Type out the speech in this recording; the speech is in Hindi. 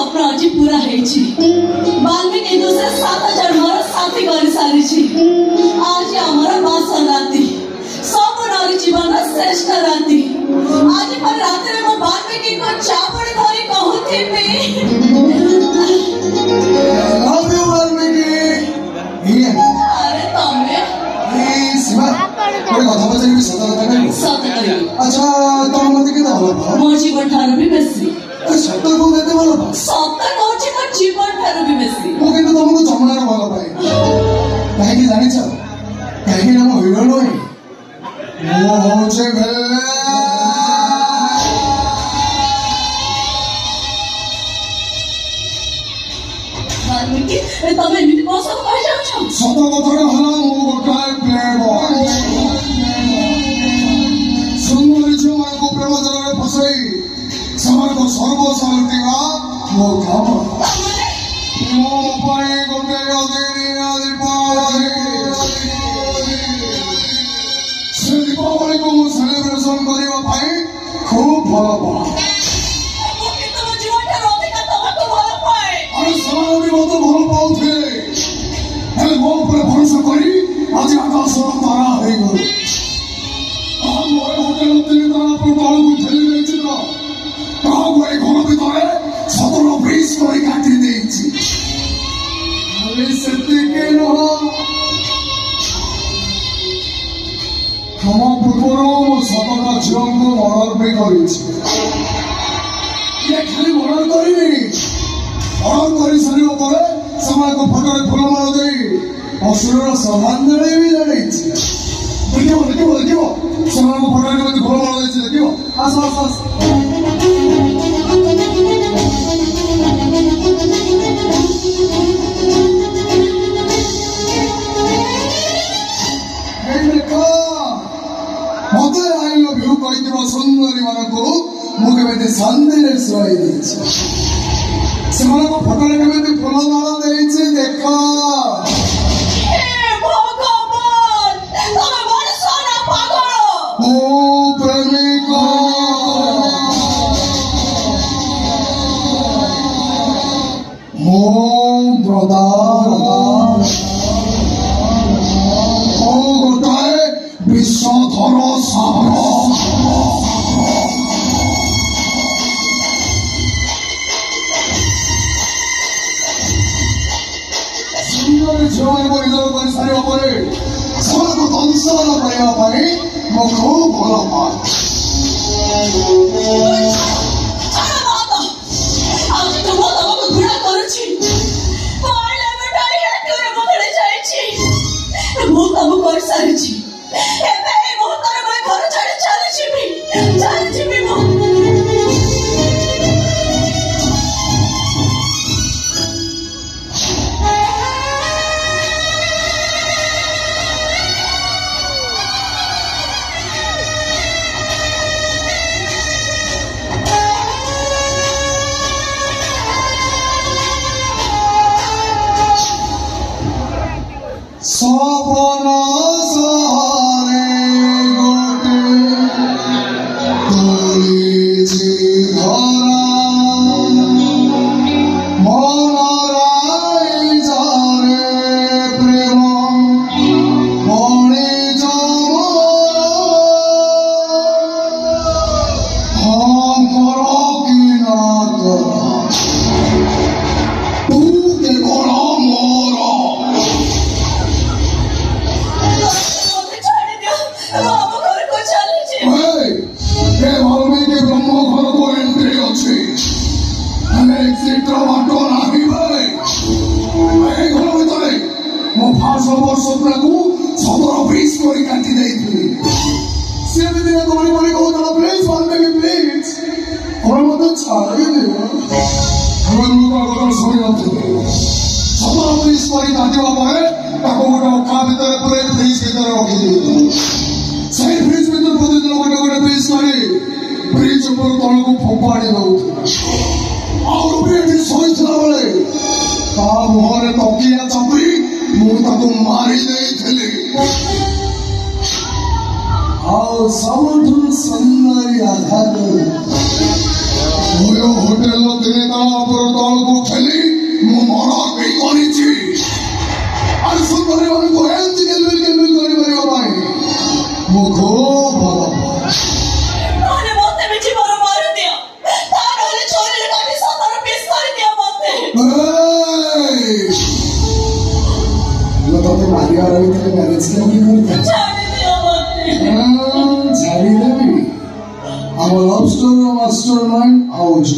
स्वप्न आज पूरा वाल्मीकि दूसरे 7,000 मोर साथी कर सारी आज आमर बास राति सब नारी जीवन श्रेष्ठ राति आज पर रात में वाल्मीकि को चापड़ धरी कहूथी अरे तमे अच्छा तुम मत के मो जीवन ठार भी बेसी सत को देते भल पा सत कहूची मो जीवन ठार भी बेसी मु किंतु तुमको जमनार भल पाए काहे जानि छ काहे हम हिरो नय मो होचे भेले वाल्मीकि तमे एमिति कोसो कहि जाउ छ सत कथडा हला मो गोटाय प्ले बॉय सुंदरी जुमा को प्रेम जलरे फसई समान को सर्वशांति का मो काम मो पाए गोटे अदिनी से दीपावली को मु सेलिब्रेशन करबा पाए खूब भल पा मो किंतु मो जीवन ठार अधिक तमको भल पाए अरे समान भी मत भल पाउथे हेले मो पर भरोसा करी आज आकाश तारा हो गयो हम मोर होटल तीन तारा पर तळ को ठेली देछि तो गोटे घर भितर 17-20 कोई काटी देछि अरे सत्य हम पूर्व 7टा झील को मर्डर भी कर खाली मर्डर कर सारे को फटो फूलमाल दे असुर श्रद्धांजलि भी जानी देखो देखो देखो से फटो फूलमाल दे देखो आस आस आस मत आई लव यू कही सुंदरी मान को मुझे शांति से फटो केमी फूलमाल दे देख प्रेमिक मो ब्रदर ओ गोटाए विश्वधर सागर सुंदर झील को रिजर्व कर सारे को दंशन करने मो खूब भल पाए सपना सहारे गोटे तुलिछि धरा मनराई जारे प्रेम मणि जमर हम करो कि ना करो तू केवल मोर वाल्मीकि ब्रह्म घर को एंट्री अच्छी एग्जिट बाटो नहीं भाई घर भितर मो फास्ट वर्ष को 17-20 कोई काटी देइथि से भी दिया तोरी बड़ी को तो प्लीज वाल्मीकि प्लीज और मत छाड़ी दियो हम लोग का सुनि नथि 17-20 कोई काटिवा परे ताको गोटे का भितर पूरे फ्रिज के तरह रखि देइथि से फ्रिज में तो प्रतिदिन गोटे गोटे पीस करे ब्रिज ऊपर तल को फोपाड़ी दउथि और भी सोचला बेले ता मुहरे तकिया चपी मु ताको मारी देइथली आओ सबठु सुंदर आधार होटल दिने तल ऊपर तल तेरे मैरिज के लिए करते हैं छाड़ी देवी। I'm a love story, mastermind, how would you